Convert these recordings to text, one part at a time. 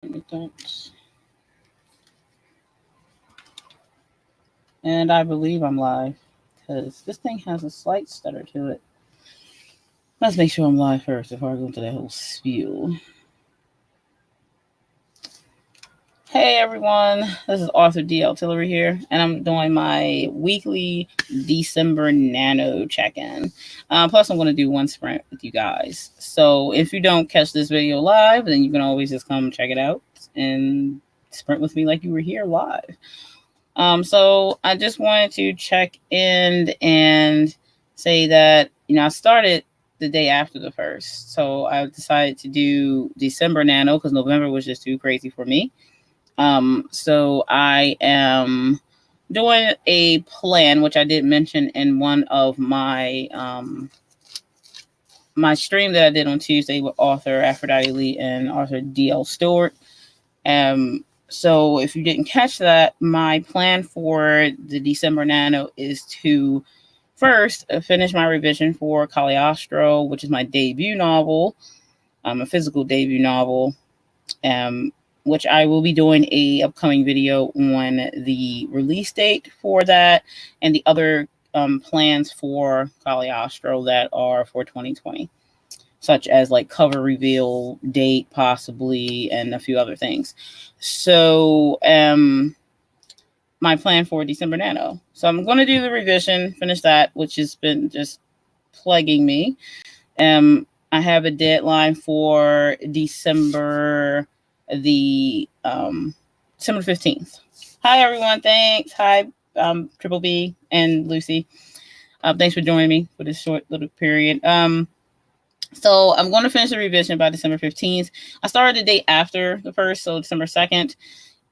And I believe I'm live because this thing has a slight stutter to it. Let's make sure I'm live first before I go into that whole spiel. Hey everyone, this is Arthur D. Artillery here, and I'm doing my weekly December Nano check-in. Plus, I'm going to do one sprint with you guys. So if you don't catch this video live, then you can always just come check it out and sprint with me like you were here live. So I just wanted to check in and say that, I started the day after the first. So I decided to do December Nano because November was just too crazy for me. So I am doing a plan, which I did mention in one of my my stream that I did on Tuesday with author Aphrodite Lee and author DL Stewart. So if you didn't catch that, my plan for the December Nano is to first finish my revision for Cagliostro, which is my debut novel, a physical debut novel, which I will be doing a upcoming video on the release date for that and the other plans for Cagliostro that are for 2020. Such as like cover reveal date possibly and a few other things. So my plan for December Nano. So I'm going to do the revision, finish that, which has been just plaguing me. I have a deadline for December 15th. Hi everyone, thanks. Hi Triple B and Lucy. Thanks for joining me for this short little period. So I'm going to finish the revision by December 15th. I started the day after the first, so December 2nd.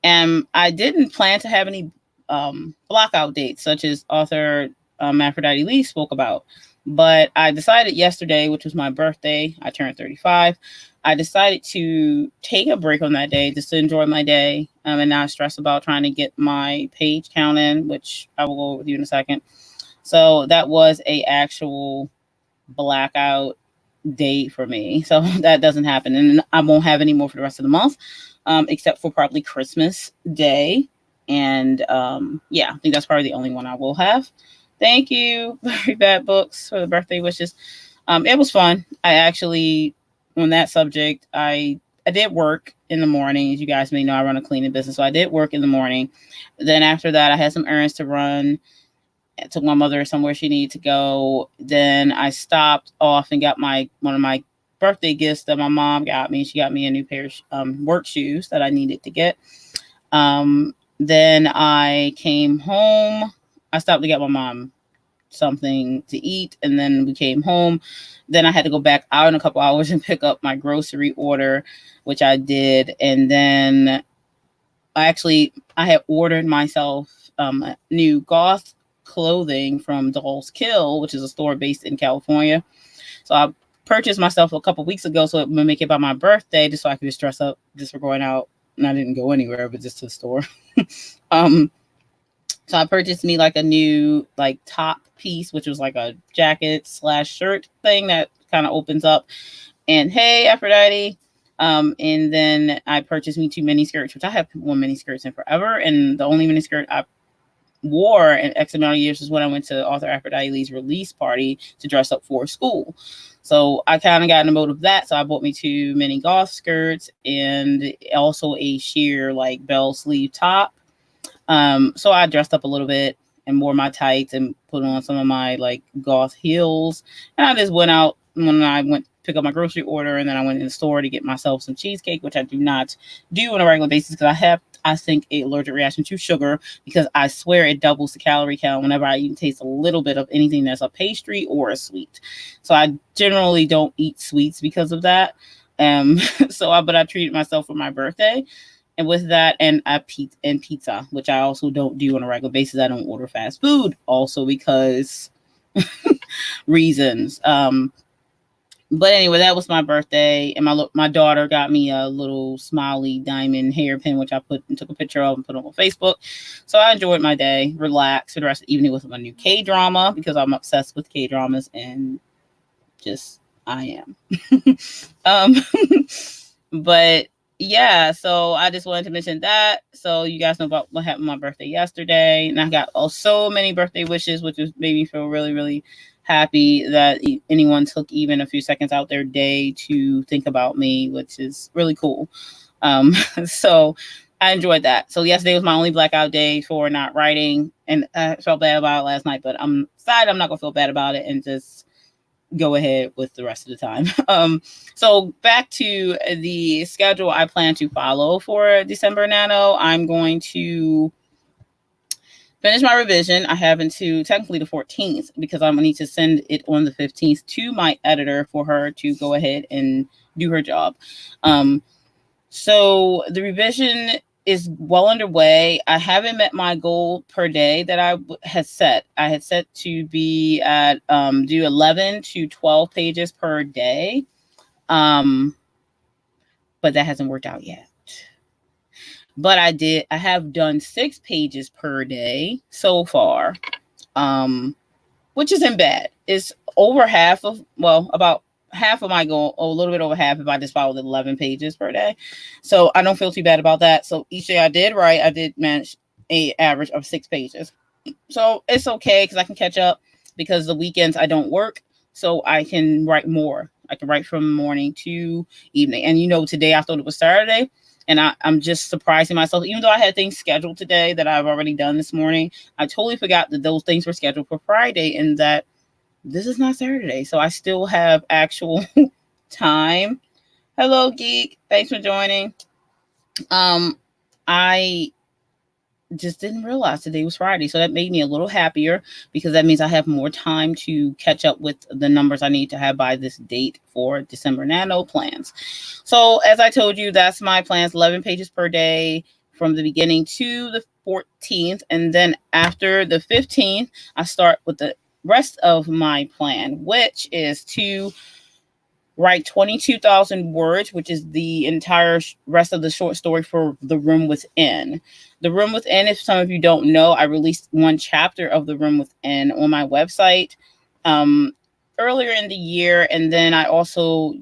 And I didn't plan to have any blockout dates, such as author Aphrodite Lee spoke about. But I decided yesterday, which was my birthday, I turned 35. I decided to take a break on that day just to enjoy my day and not stress about trying to get my page count in, which I will go over with you in a second. So that was a actual blackout date for me, so that doesn't happen, and I won't have any more for the rest of the month, except for probably Christmas Day, and yeah, I think that's probably the only one I will have. Thank you, Very Bad Books, for the birthday wishes. It was fun. I actually, on that subject, I did work in the morning. As you guys may know, I run a cleaning business, so I did work in the morning. Then after that, I had some errands to run. I took my mother somewhere she needed to go. Then I stopped off and got one of my birthday gifts that my mom got me. She got me a new pair of work shoes that I needed to get. Then I came home. I stopped to get my mom something to eat, and then we came home. Then I had to go back out in a couple hours and pick up my grocery order, which I did. And then I had ordered myself a new goth clothing from Doll's Kill, which is a store based in California. So I purchased myself a couple weeks ago, so it would make it by my birthday, just so I could just dress up just for going out. And I didn't go anywhere, but just to the store. So I purchased me like a new like top piece, which was like a jacket / shirt thing that kind of opens up. And hey, Aphrodite. And then I purchased me 2 mini skirts, which I have worn mini skirts in forever. And the only mini skirt I wore in X amount of years was when I went to author Aphrodite Lee's release party to dress up for school. So I kind of got in the mode of that. So I bought me 2 mini goth skirts and also a sheer like bell sleeve top. So I dressed up a little bit and wore my tights and put on some of my like goth heels. And I just went out when I went to pick up my grocery order, and then I went in the store to get myself some cheesecake, which I do not do on a regular basis because I think an allergic reaction to sugar, because I swear it doubles the calorie count whenever I even taste a little bit of anything that's a pastry or a sweet. So I generally don't eat sweets because of that. But I treated myself for my birthday. And with that, and pizza, which I also don't do on a regular basis. I don't order fast food, also because reasons. But anyway, that was my birthday, and my daughter got me a little smiley diamond hairpin, which I took a picture of and put on Facebook. So I enjoyed my day, relaxed for the rest of the evening with my new K-drama, because I'm obsessed with K-dramas, and just I am. But yeah, so I just wanted to mention that. So you guys know about what happened on my birthday yesterday. And I got so many birthday wishes, which just made me feel really, really happy that anyone took even a few seconds out their day to think about me, which is really cool. So I enjoyed that. So yesterday was my only blackout day for not writing, and I felt bad about it last night, but I'm decided I'm not gonna feel bad about it and just go ahead with the rest of the time. So back to the schedule I plan to follow for December Nano. I'm going to finish my revision. I have until technically the 14th because I'm going to need to send it on the 15th to my editor for her to go ahead and do her job. So the revision is well underway. I haven't met my goal per day that I had set. I had set to be at do 11 to 12 pages per day, but that hasn't worked out yet. But I have done 6 pages per day so far, which isn't bad. It's over half of, well, about half of my goal, or a little bit over half if I just followed 11 pages per day. So I don't feel too bad about that. So each day I did write, I did manage a average of 6 pages. So it's okay because I can catch up because the weekends I don't work. So I can write more. I can write from morning to evening. And you know, today I thought it was Saturday. And I'm just surprising myself, even though I had things scheduled today that I've already done this morning. I totally forgot that those things were scheduled for Friday and that this is not Saturday. So I still have actual time. Hello, Geek. Thanks for joining. I just didn't realize today was Friday. So that made me a little happier because that means I have more time to catch up with the numbers I need to have by this date for December Nano plans. So as I told you, that's my plans, 11 pages per day from the beginning to the 14th. And then after the 15th, I start with the rest of my plan, which is to write 22,000 words, which is the entire rest of the short story for The Room Within. The Room Within, if some of you don't know, I released one chapter of The Room Within on my website earlier in the year. And then I also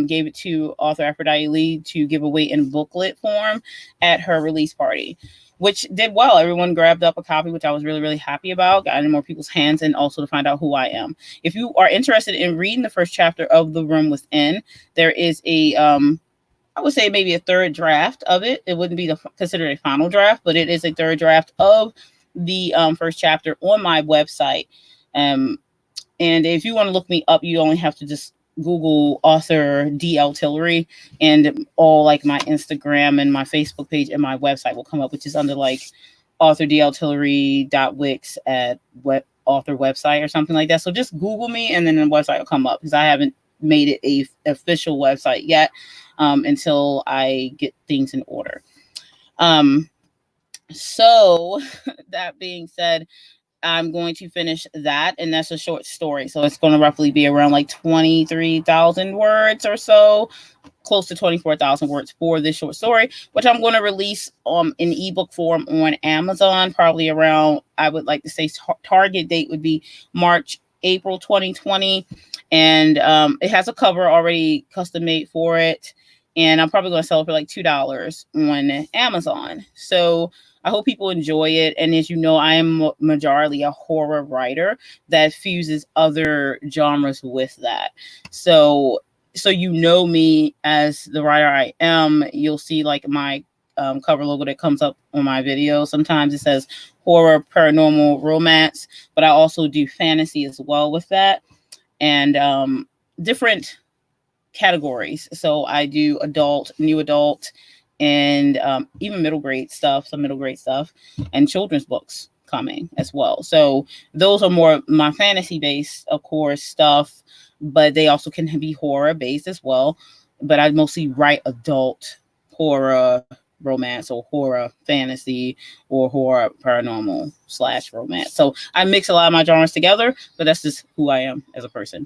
gave it to author Aphrodite Lee to give away in booklet form at her release party, which did well. Everyone grabbed up a copy, which I was really, really happy about, got in more people's hands, and also to find out who I am. If you are interested in reading the first chapter of The Room Within, there is a, I would say maybe a third draft of it. It wouldn't be considered a final draft, but it is a third draft of the first chapter on my website. And if you want to look me up, you only have to just Google author DL Tillery, and all like my Instagram and my Facebook page and my website will come up, which is under like author DL Tillery.wix at author website or something like that. So just Google me and then the website will come up because I haven't made it a official website yet until I get things in order. So that being said, I'm going to finish that, and that's a short story. So it's going to roughly be around like 23,000 words or so, close to 24,000 words for this short story, which I'm going to release in ebook form on Amazon, probably around, I would like to say target date would be April 2020. And it has a cover already custom made for it. And I'm probably going to sell it for like $2 on Amazon. So I hope people enjoy it. And as you know, I am majority a horror writer that fuses other genres with that. So you know me as the writer I am. You'll see like my cover logo that comes up on my video. Sometimes it says horror, paranormal, romance, but I also do fantasy as well with that. And different categories. So I do adult, new adult, and even middle grade stuff, some middle grade stuff, and children's books coming as well. So those are more my fantasy based, of course, stuff, but they also can be horror based as well. But I mostly write adult horror, romance, or horror fantasy, or horror paranormal / romance. So I mix a lot of my genres together, but that's just who I am as a person.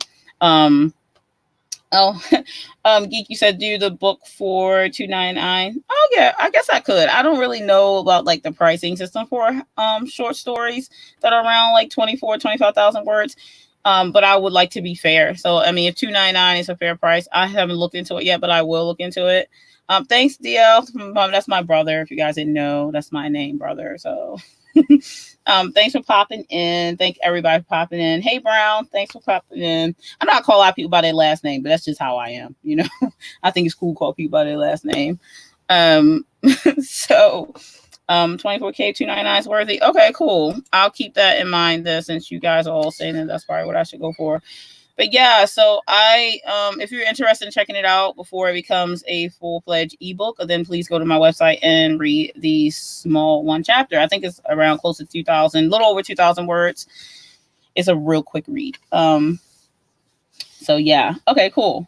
Geek, you said do the book for $2.99. Oh yeah, I guess I could. I don't really know about like the pricing system for short stories that are around like 25,000 words. But I would like to be fair. So I mean, if $2.99 is a fair price, I haven't looked into it yet, but I will look into it. Thanks, DL. That's my brother. If you guys didn't know, that's my name, brother. So, thanks for popping in. Thank everybody for popping in. Hey, Brown. Thanks for popping in. I know I call a lot of people by their last name, but that's just how I am. You know, I think it's cool to call people by their last name. So, 24K 299 is worthy. Okay, cool. I'll keep that in mind. Since you guys are all saying that that's probably what I should go for. But yeah, so if you're interested in checking it out before it becomes a full-fledged ebook, then please go to my website and read the small one chapter. I think it's around close to 2,000, little over 2,000 words. It's a real quick read. So yeah, okay, cool.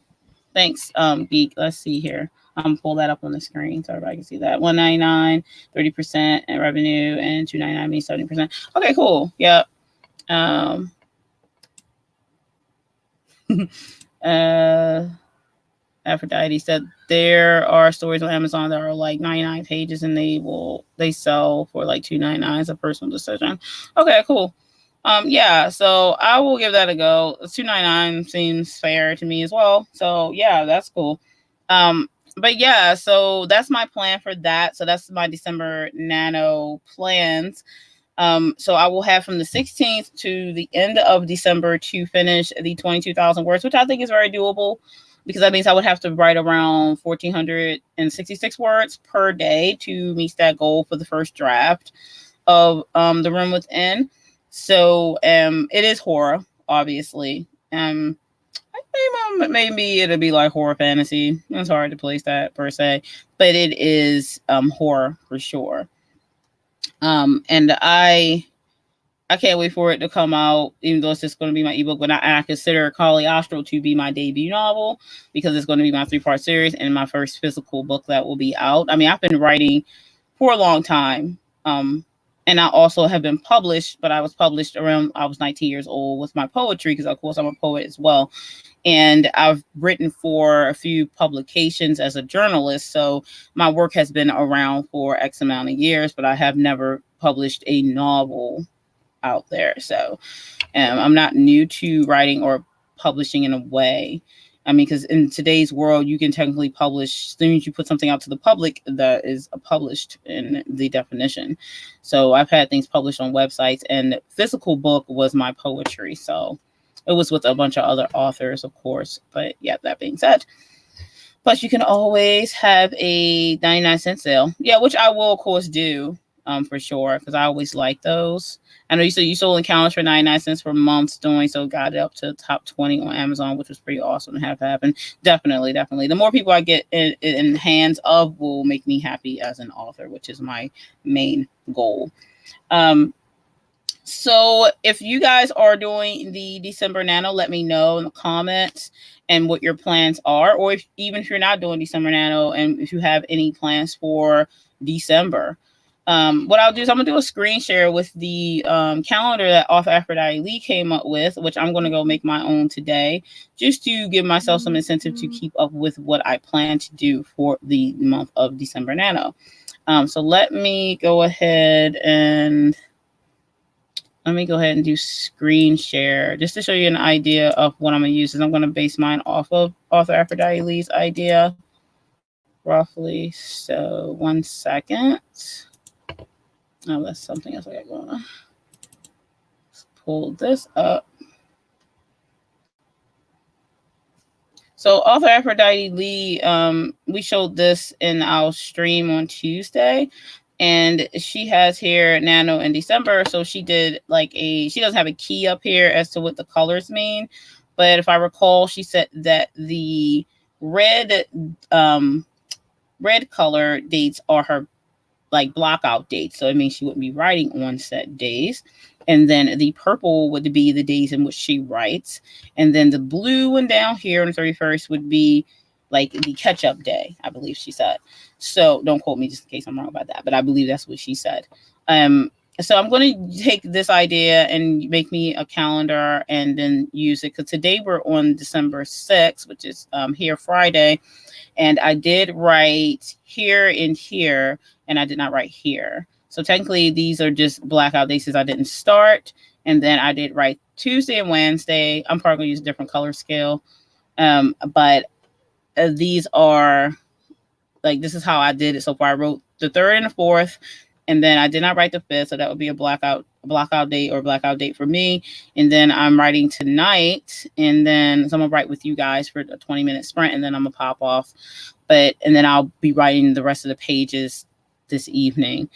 Thanks, Geek. Let's see here. I'm pull that up on the screen so everybody can see that. 199, 30% in revenue, and 299 means 70%. Okay, cool. Yep. Aphrodite said there are stories on Amazon that are like 99 pages and they sell for like $2.99 as a personal decision. Okay, cool. Yeah, so I will give that a go. $2.99 seems fair to me as well. So yeah, that's cool. But yeah, so that's my plan for that. So that's my December Nano plans. So I will have from the 16th to the end of December to finish the 22,000 words, which I think is very doable because that means I would have to write around 1,466 words per day to meet that goal for the first draft of The Room Within. So it is horror, obviously. Maybe it'll be like horror fantasy. It's hard to place that per se, but it is horror for sure. And I can't wait for it to come out, even though it's just going to be my ebook. But I consider Kali Astral to be my debut novel because it's going to be my 3-part series and my first physical book that will be out. I mean, I've been writing for a long time. And I also have been published, but I was published around, I was 19 years old with my poetry because, of course, I'm a poet as well. And I've written for a few publications as a journalist. So my work has been around for X amount of years, but I have never published a novel out there. So I'm not new to writing or publishing in a way. I mean, because in today's world, you can technically publish, as soon as you put something out to the public, that is published in the definition. So I've had things published on websites, and the physical book was my poetry. So it was with a bunch of other authors, of course. But yeah, that being said, plus you can always have a 99-cent sale. Yeah, which I will, of course, do for sure, because I always like those. I know you sold Encounters for 99 cents for months doing so, got it up to top 20 on Amazon, which was pretty awesome to have happen. Definitely. The more people I get in hands of will make me happy as an author, which is my main goal. So if you guys are doing the December Nano, let me know in the comments and what your plans are, or even if you're not doing December Nano and if you have any plans for December. What I'll do is I'm going to do a screen share with the calendar that Author Aphrodite Lee came up with, which I'm going to go make my own today, just to give myself some incentive to keep up with what I plan to do for the month of December Nano. So let me go ahead and do screen share just to show you an idea of what I'm going to use. I'm going to base mine off of Author Aphrodite Lee's idea, roughly. So 1 second. Oh, that's something else I got going on. Let's pull this up. So Author Aphrodite Lee, we showed this in our stream on Tuesday. And she has here Nano in December. So she did she doesn't have a key up here as to what the colors mean. But if I recall, she said that the red color dates are her block out dates. So it means she wouldn't be writing on set days. And then the purple would be the days in which she writes. And then the blue one down here on the 31st would be the catch-up day, I believe she said. So don't quote me just in case I'm wrong about that, but I believe that's what she said. So I'm going to take this idea and make me a calendar and then use it. Because today we're on December 6th, which is here Friday. And I did write here and here, and I did not write here. So technically, these are just blackout days I didn't start. And then I did write Tuesday and Wednesday. I'm probably going to use a different color scale. But these are like this is how I did it so far. I wrote the 3rd and the 4th, and then I did not write the 5th, so that would be a blackout date or blackout date for me. And then I'm writing tonight, and then so I'm gonna write with you guys for a 20-minute sprint, and then I'm gonna pop off. And then I'll be writing the rest of the pages this evening,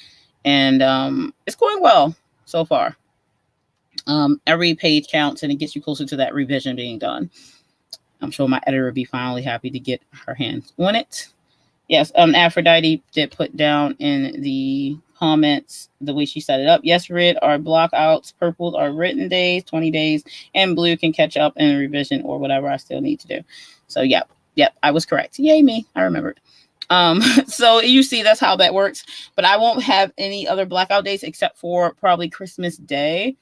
and it's going well so far. Every page counts, and it gets you closer to that revision being done. I'm sure my editor will be finally happy to get her hands on it. Yes, Aphrodite did put down in the comments the way she set it up. Yes, red are blockouts, purples are written days, 20 days, and blue can catch up in a revision or whatever I still need to do. So, yep, I was correct. Yay me, I remembered. So you see, that's how that works. But I won't have any other blackout dates except for probably Christmas Day.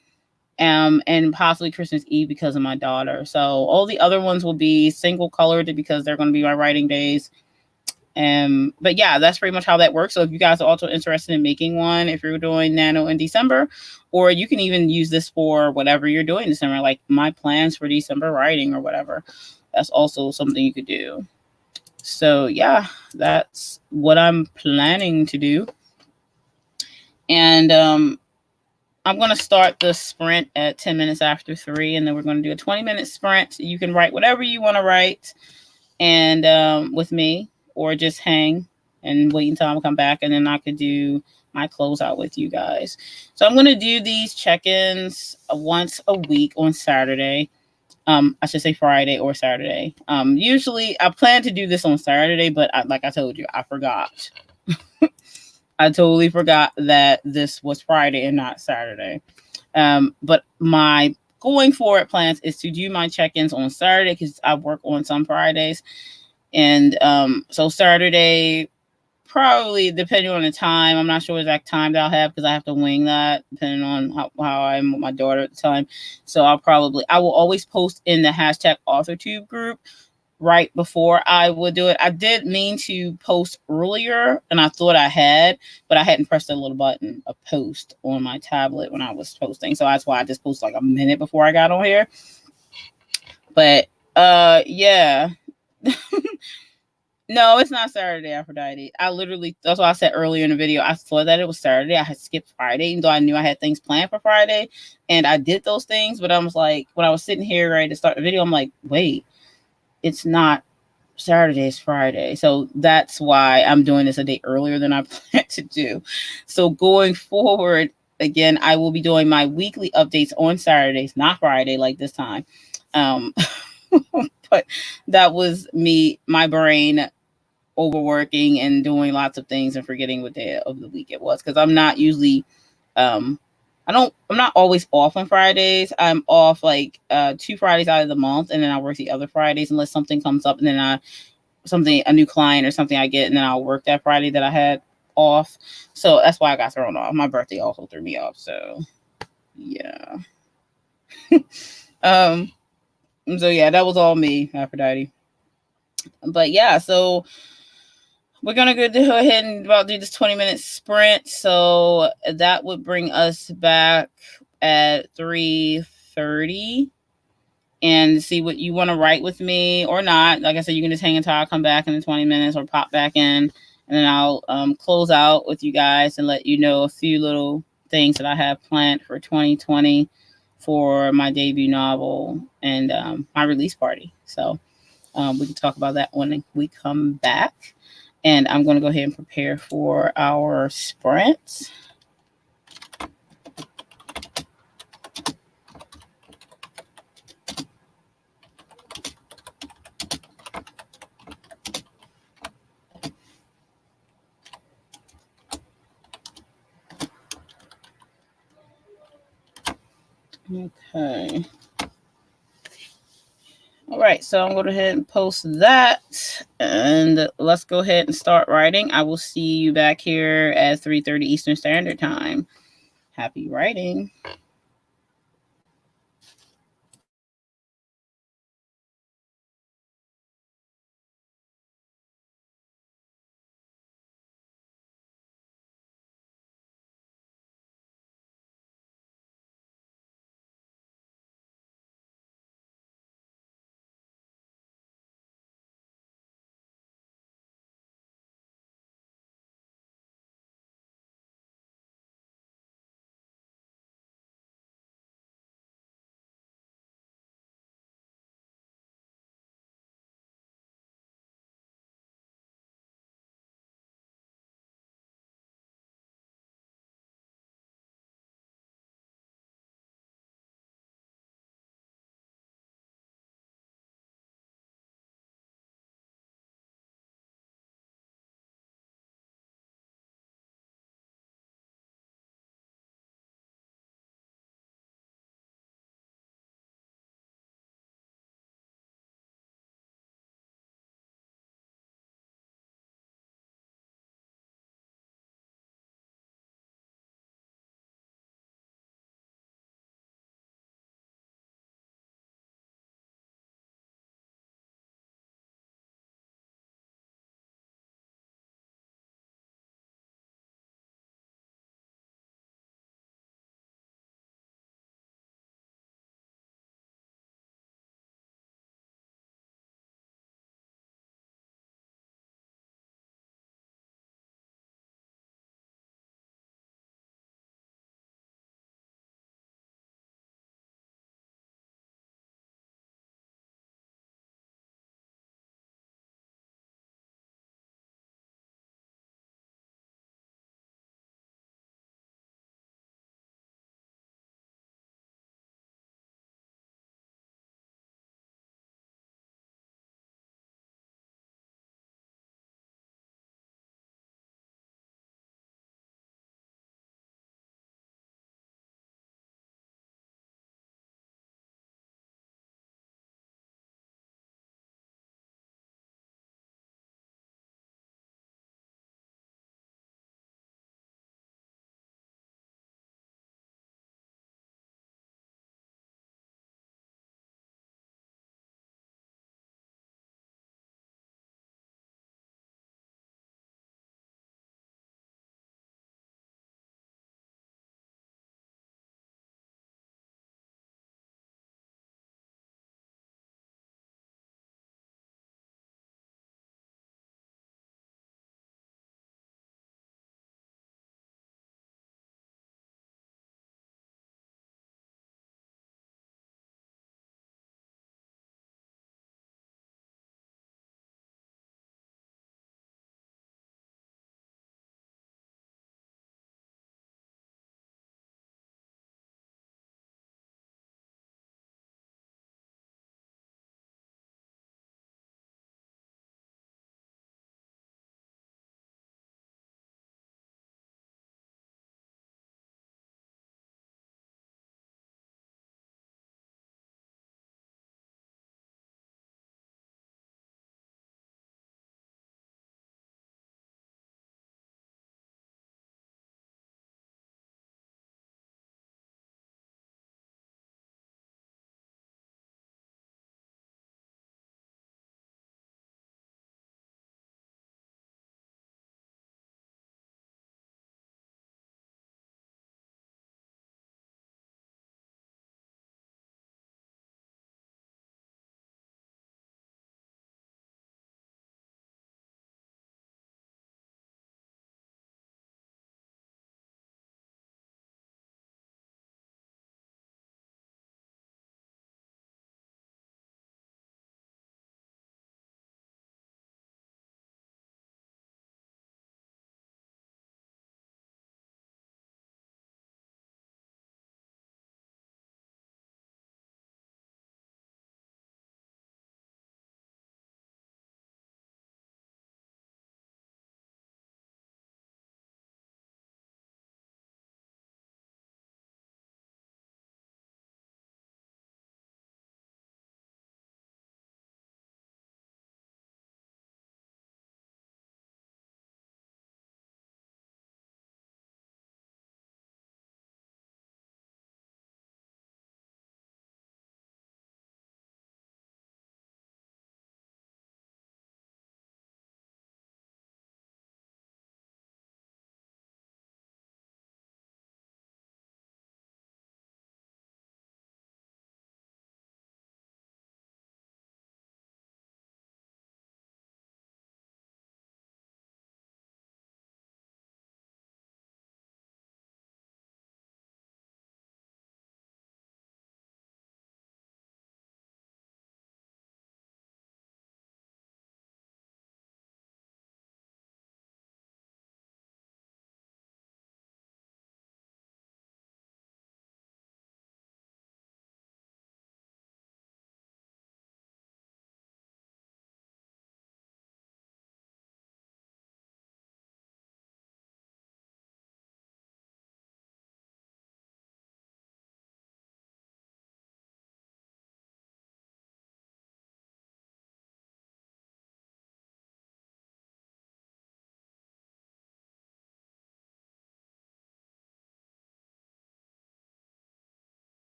And possibly Christmas Eve because of my daughter. So all the other ones will be single colored because they're going to be my writing days. But yeah, that's pretty much how that works. So if you guys are also interested in making one, if you're doing Nano in December, or you can even use this for whatever you're doing in December, like my plans for December writing or whatever, that's also something you could do. So yeah, that's what I'm planning to do. And I'm going to start the sprint at 10 minutes after 3, and then we're going to do a 20-minute sprint. You can write whatever you want to write and with me, or just hang and wait until I come back, and then I could do my closeout with you guys. So I'm going to do these check-ins once a week on Saturday. I should say Friday or Saturday. Usually I plan to do this on Saturday, but like I told you, I forgot. I totally forgot that this was Friday and not Saturday. But my going forward plans is to do my check-ins on Saturday because I work on some Fridays. And so Saturday, probably depending on the time, I'm not sure exact time that I'll have because I have to wing that depending on how I'm with my daughter at the time. So I will always post in the hashtag AuthorTube group right before I would do it. I did mean to post earlier, and I thought I had, but I hadn't pressed a little button, a post on my tablet when I was posting. So that's why I just posted like a minute before I got on here. But yeah. No, it's not Saturday, Aphrodite. That's what I said earlier in the video. I thought that it was Saturday. I had skipped Friday, even though I knew I had things planned for Friday. And I did those things, but I was like, when I was sitting here ready to start the video, I'm like, wait, it's not Saturday, it's Friday. So that's why I'm doing this a day earlier than I planned to do. So going forward, again, I will be doing my weekly updates on Saturdays, not Friday like this time. But that was my brain overworking and doing lots of things and forgetting what day of the week it was. Because I'm not usually I'm not always off on Fridays. I'm off like 2 Fridays out of the month, and then I'll work the other Fridays unless something comes up, and then a new client or something I get, and then I'll work that Friday that I had off. So that's why I got thrown off. My birthday also threw me off. So yeah. So yeah, that was all me, Aphrodite. But yeah, so we're gonna go ahead and do this 20-minute sprint. So that would bring us back at 3:30 and see what you want to write with me or not. Like I said, you can just hang until I come back in the 20 minutes or pop back in, and then I'll close out with you guys and let you know a few little things that I have planned for 2020 for my debut novel and my release party. So we can talk about that when we come back. And I'm going to go ahead and prepare for our sprint. Okay. All right, so I'm going to go ahead and post that, and let's go ahead and start writing. I will see you back here at 3:30 Eastern Standard Time. Happy writing.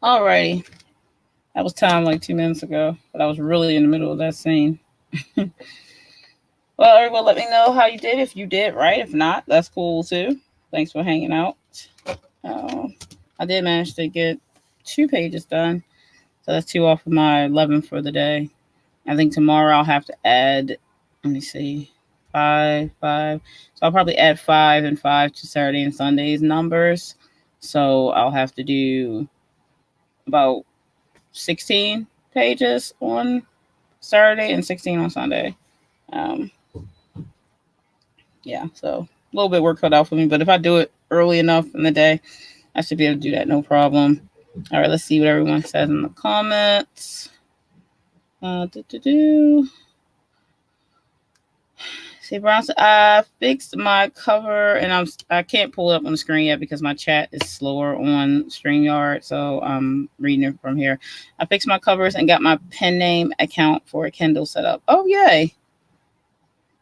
Alrighty. That was time like 2 minutes ago, but I was really in the middle of that scene. Well, everyone, let me know how you did. If you did right, if not, that's cool too. Thanks for hanging out. Uh, I did manage to get 2 pages done, so that's 2 off of my 11 for the day. I think tomorrow I'll have to add. Let me see, 5. So I'll probably add 5 and 5 to Saturday and Sunday's numbers. So I'll have to do about 16 pages on Saturday and 16 on Sunday. Um, yeah, so a little bit work cut out for me, but if I do it early enough in the day, I should be able to do that no problem. All right, let's see what everyone says in the comments. See, Brown said, I fixed my cover, and I can't pull it up on the screen yet because my chat is slower on StreamYard, so I'm reading it from here. I fixed my covers and got my pen name account for a Kindle set up. Oh, yay.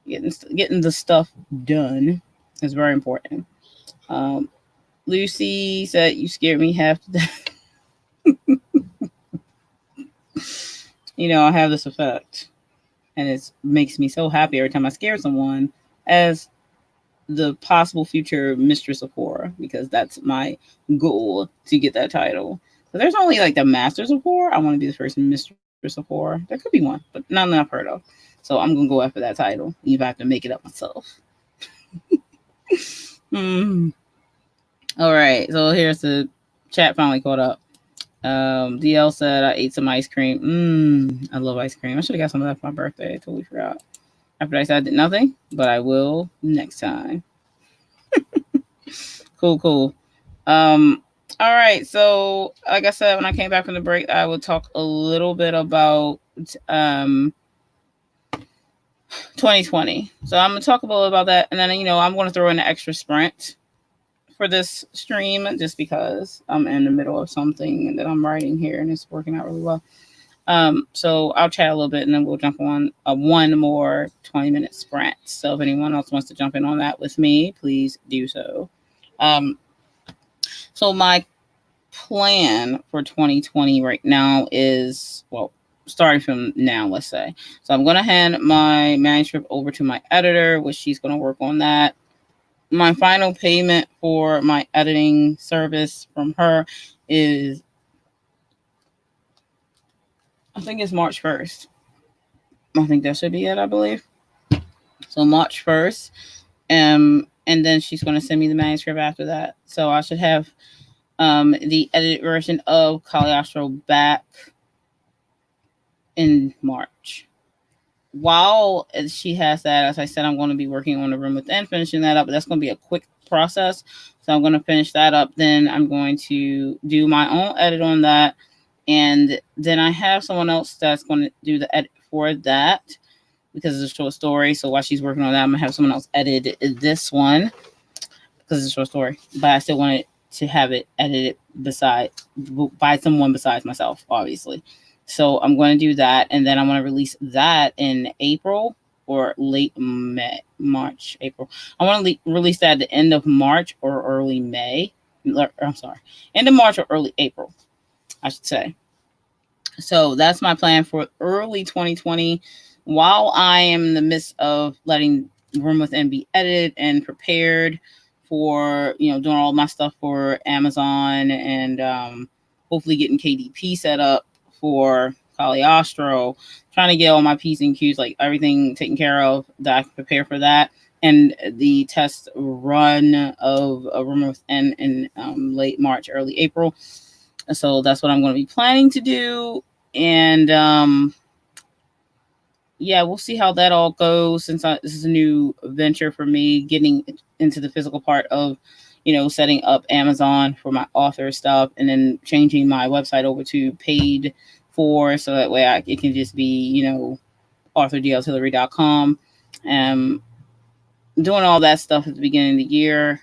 Getting the stuff done is very important. Lucy said, you scared me half to death. I have this effect, and it makes me so happy every time I scare someone as the possible future mistress of horror, because that's my goal to get that title. So there's only like the masters of horror. I want to be the first mistress of horror. There could be one, but none that I've heard of. So I'm gonna go after that title, even if I have to make it up myself. All right, so here's the chat finally caught up. DL said, I ate some ice cream. I love ice cream. I should have got some of that for my birthday. I totally forgot. After I said I did nothing, but I will next time. Cool. All right. So, like I said, when I came back from the break, I will talk a little bit about 2020. So I'm gonna talk a little about that, and then I'm gonna throw in an extra sprint for this stream just because I'm in the middle of something that I'm writing here and it's working out really well. So I'll chat a little bit and then we'll jump on one more 20-minute sprint. So if anyone else wants to jump in on that with me, please do so. So my plan for 2020 right now is, well, starting from now, let's say. So I'm going to hand my manuscript over to my editor, which she's going to work on that. My final payment for my editing service from her is, I think it's March 1st. I think that should be it, I believe. So March 1st. And then she's going to send me the manuscript after that. So I should have the edited version of Cagliostro back in March. While she has that, as I said, I'm going to be working on the Room Within, finishing that up. But that's going to be a quick process. So I'm going to finish that up. Then I'm going to do my own edit on that. And then I have someone else that's going to do the edit for that because it's a short story. So while she's working on that, I'm going to have someone else edit this one because it's a short story. But I still wanted to have it edited by someone besides myself, obviously. So I'm going to do that, and then I'm going to release that in April or late March, April. I want to release that at the end of March or early May. I'm sorry, end of March or early April, I should say. So that's my plan for early 2020. While I am in the midst of letting Room Within be edited and prepared for, doing all my stuff for Amazon and hopefully getting KDP set up for Cagliostro, trying to get all my P's and Q's, like everything taken care of that I can prepare for that. And the test run of a Room Within in late March, early April. So that's what I'm going to be planning to do. And yeah, we'll see how that all goes since this is a new venture for me, getting into the physical part of, setting up Amazon for my author stuff and then changing my website over to paid for, so that way it can just be, authordltillery.com. Doing all that stuff at the beginning of the year.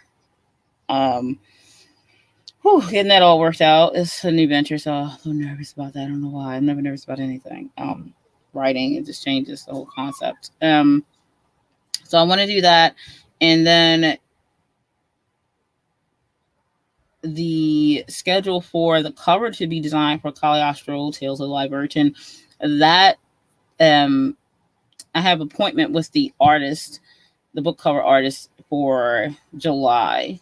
Getting that all worked out. It's a new venture, so I'm a little nervous about that. I don't know why. I'm never nervous about anything. Writing, it just changes the whole concept. So I want to do that, and then the schedule for the cover to be designed for Cagliostro Tales of the Live Urchin. That I have appointment with the artist, the book cover artist, for July.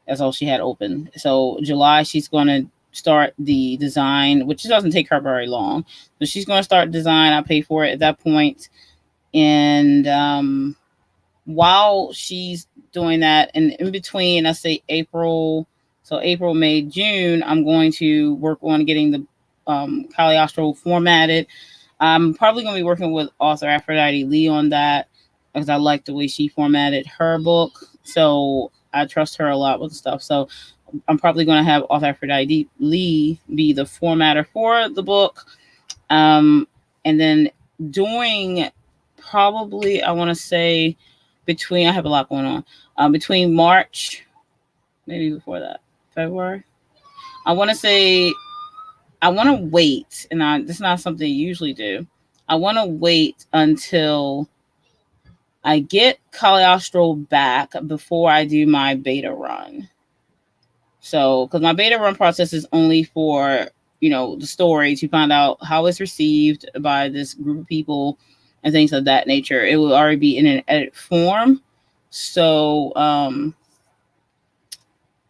That's all she had open. So July, she's going to start the design, which doesn't take her very long. But she's going to start design. I pay for it at that point. And while she's doing that, and in between, I say April, so April, May, June, I'm going to work on getting the Cagliostro formatted. I'm probably going to be working with author Aphrodite Lee on that because I like the way she formatted her book. So I trust her a lot with stuff. So I'm probably going to have author Aphrodite Lee be the formatter for the book. And then doing probably, I want to say, between, I have a lot going on, between March, maybe before that, February. I want to say, I want to wait, and this is not something you usually do. I want to wait until I get Cagliostro back before I do my beta run. So, because my beta run process is only for, the story to find out how it's received by this group of people and things of that nature. It will already be in an edit form. So,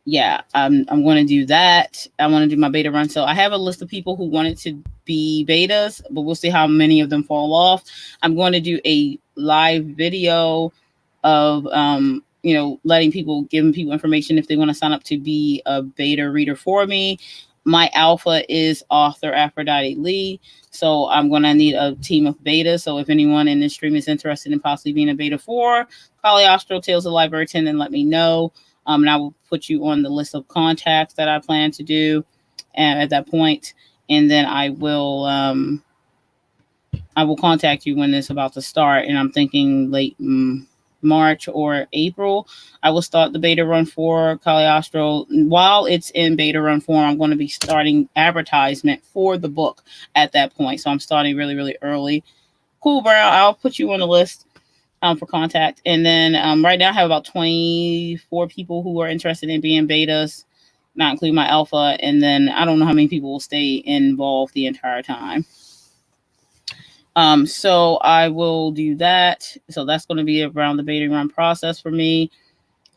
yeah, I'm going to do that. I want to do my beta run. So I have a list of people who wanted to be betas, but we'll see how many of them fall off. I'm going to do a live video of, giving people information if they want to sign up to be a beta reader for me. My alpha is author Aphrodite Lee. So I'm going to need a team of betas. So if anyone in this stream is interested in possibly being a beta for Cagliostro Tales of Live Urchin, then let me know. And I will put you on the list of contacts that I plan to do at that point. And then I will contact you when it's about to start. And I'm thinking late March or April, I will start the beta run for Cagliostro. While it's in beta run form, I'm going to be starting advertisement for the book at that point. So I'm starting really, really early. Cool, Brown. I'll put you on the list for contact. And then right now I have about 24 people who are interested in being betas, not including my alpha. And then I don't know how many people will stay involved the entire time. So I will do that. So that's going to be around the beta run process for me,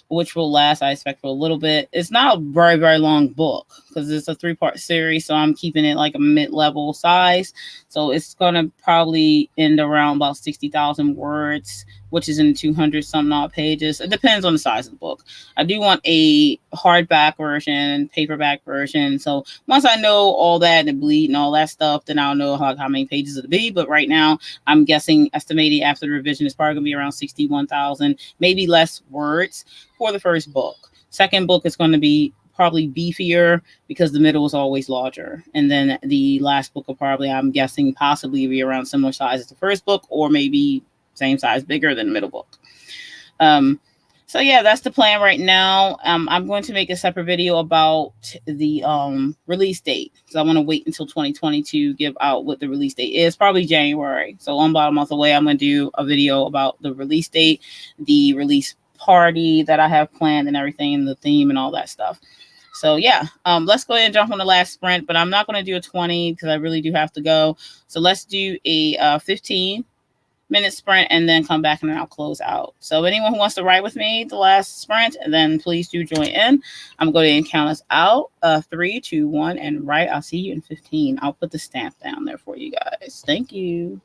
which will last, I expect, for a little bit. It's not a very, very long book because it's a 3-part series. So I'm keeping it like a mid-level size. So it's going to probably end around about 60,000 words, which is in 200 some odd pages. It depends on the size of the book. I do want a hardback version, paperback version. So once I know all that, the bleed and all that stuff, then I'll know how many pages it'll be. But right now, I'm estimating after the revision, it's probably going to be around 61,000, maybe less words for the first book. Second book is going to be probably beefier because the middle is always larger. And then the last book will probably, I'm guessing, possibly be around similar size as the first book, or maybe same size, bigger than the middle book. So yeah, that's the plan right now. I'm going to make a separate video about the release date because I want to wait until 2020 to give out what the release date is. Probably January. So about a month away, I'm going to do a video about the release date, the release party that I have planned and everything, and the theme and all that stuff. So yeah, let's go ahead and jump on the last sprint, but I'm not going to do a 20 because I really do have to go. So let's do a 15-minute sprint and then come back and then I'll close out. So anyone who wants to ride with me the last sprint, then please do join in. I'm going to count us out. 3, 2, 1, and right. I'll see you in 15. I'll put the stamp down there for you guys. Thank you.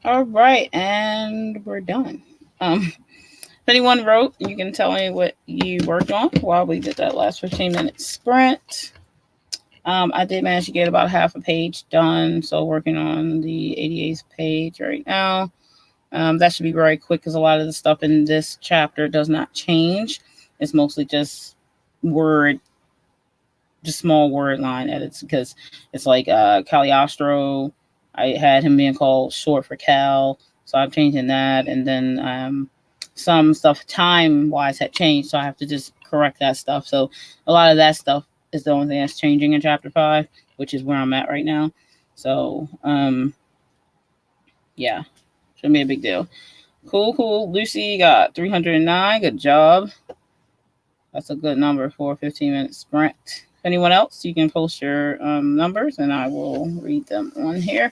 All right, and we're done. If anyone wrote, you can tell me what you worked on while we did that last 15-minute sprint. I did manage to get about half a page done, so working on the 88th page right now. That should be very quick because a lot of the stuff in this chapter does not change. It's mostly just word, just small word line edits because it's like Cagliostro. I had him being called short for Cal, so I'm changing that, and then some stuff time wise had changed, so I have to just correct that stuff. So a lot of that stuff is the only thing that's changing in chapter 5, which is where I'm at right now. So yeah, shouldn't be a big deal. Cool. Lucy got 309. Good job. That's a good number for a 15-minute sprint. If anyone else, you can post your numbers and I will read them on here.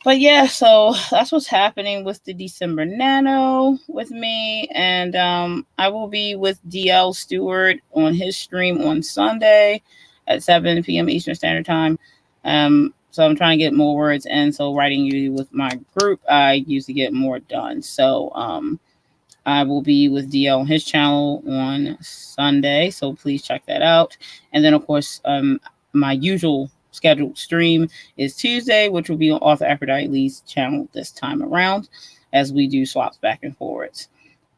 But yeah, so that's what's happening with the December Nano with me. And I will be with DL Stewart on his stream on Sunday at 7 p.m. Eastern Standard Time. So I'm trying to get more words in. So writing you with my group, I usually get more done. So I will be with DL on his channel on Sunday. So please check that out. And then, of course, my usual scheduled stream is Tuesday, which will be on Author Aphrodite Lee's channel this time around as we do swaps back and forwards.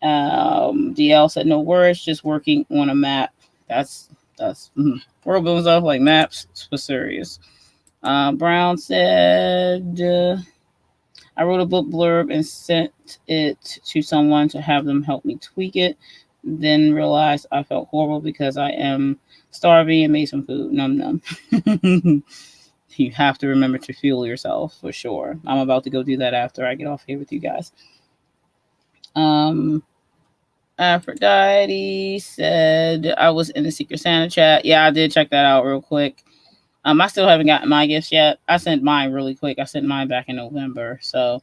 DL said no words, just working on a map. That's world building stuff like maps for serious. Brown said I wrote a book blurb and sent it to someone to have them help me tweak it. Then realized I felt horrible because I am starving and made some food. Num. You have to remember to fuel yourself for sure. I'm about to go do that after I get off here with you guys. Aphrodite said I was in the Secret Santa chat. Yeah, I did check that out real quick. I still haven't gotten my gifts yet. I sent mine really quick. I sent mine back in November, so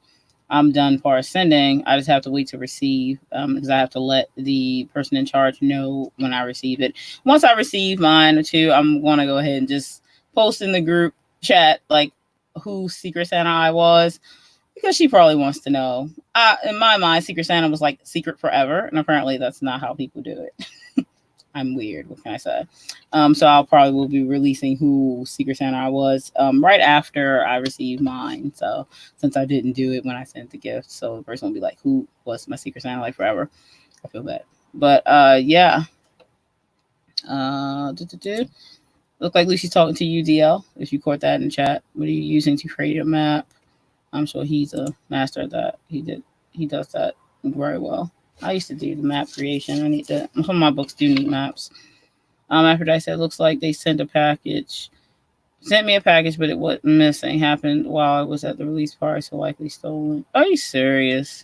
I'm done for sending. I just have to wait to receive because I have to let the person in charge know when I receive it. Once I receive mine too, I'm going to go ahead and just post in the group chat like who Secret Santa I was because she probably wants to know. In my mind, Secret Santa was like secret forever, and apparently that's not how people do it. I'm weird. What can I say? So I'll probably will be releasing who Secret Santa I was right after I received mine. So since I didn't do it when I sent the gift, so the person will be like, who was my Secret Santa like forever? I feel bad. But yeah. Look like Lucy's talking to you, DL. If you caught that in the chat. What are you using to create a map? I'm sure he's a master at that. He does that very well. I used to do the map creation. I need to. Some of my books do need maps. After I said, looks like they sent me a package, but it wasn't missing. Happened while I was at the release party, so likely stolen. Are you serious?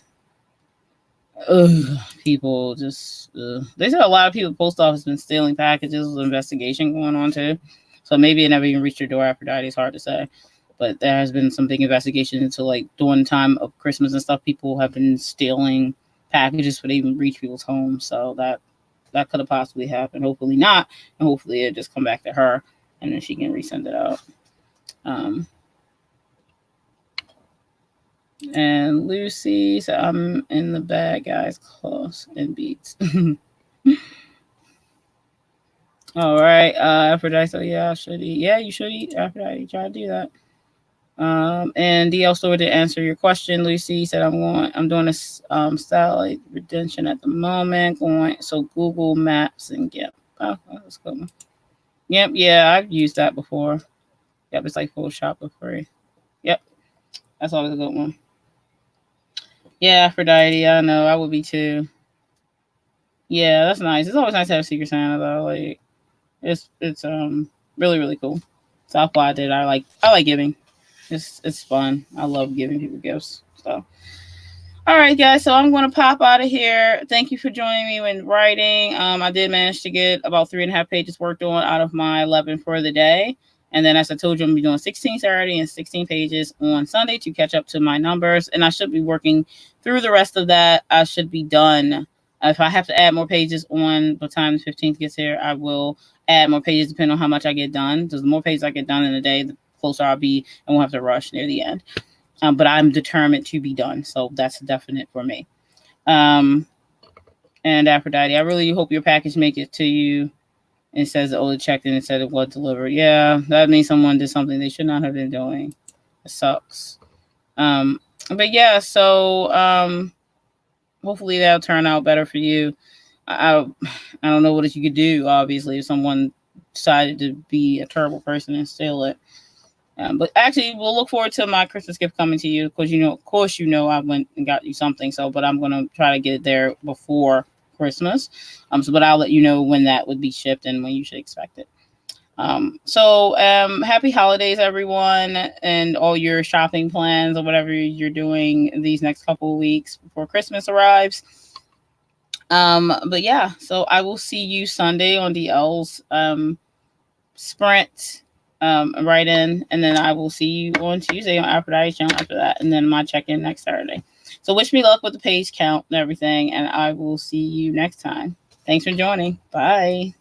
Ugh, people just. They said a lot of people at the post office been stealing packages. There's an investigation going on too, so maybe it never even reached your door. Aphrodite, it's hard to say. But there has been some big investigations into like during the time of Christmas and stuff. People have been stealing packages before they even reach people's homes. So that could have possibly happened. Hopefully not. And hopefully it just come back to her and then she can resend it out. And Lucy said, I'm in the bad guys close and beats. All right. Aphrodite, so yeah, I should eat. Yeah, you should eat. Aphrodite, try to do that. And DL Store did answer your question. Lucy said, I'm doing a satellite redemption at the moment. So Google Maps and GIMP. Oh, that's a good one. Yep, yeah, I've used that before. Yep, it's like Photoshop for free. Yep, that's always a good one. Yeah, Aphrodite, I know, I would be too. Yeah, that's nice. It's always nice to have Secret Santa though. Like, it's really really cool. So that's why I did. I like giving. It's fun. I love giving people gifts. So, all right, guys. So I'm going to pop out of here. Thank you for joining me when writing. I did manage to get about 3.5 pages worked on out of my 11 for the day. And then, as I told you, I'm going to be doing 16 Saturday and 16 pages on Sunday to catch up to my numbers. And I should be working through the rest of that. I should be done. If I have to add more pages on the time the 15th gets here, I will add more pages depending on how much I get done. Because the more pages I get done in a day, the closer I'll be and won't have to rush near the end. But I'm determined to be done. So that's definite for me. And Aphrodite, I really hope your package makes it to you. It says, oh, it checked in and said it was delivered. Yeah, that means someone did something they should not have been doing. It sucks. But yeah, so hopefully that'll turn out better for you. I don't know what you could do, obviously, if someone decided to be a terrible person and steal it. But actually, we'll look forward to my Christmas gift coming to you because of course, I went and got you something. So, but I'm gonna try to get it there before Christmas. But I'll let you know when that would be shipped and when you should expect it. Happy holidays, everyone, and all your shopping plans or whatever you're doing these next couple of weeks before Christmas arrives. But yeah, so I will see you Sunday on DL's sprint right in, and then I will see you on Tuesday on Aphrodite's channel after that, and then my check-in next Saturday. So wish me luck with the page count and everything, and I will see you next time. Thanks for joining. Bye.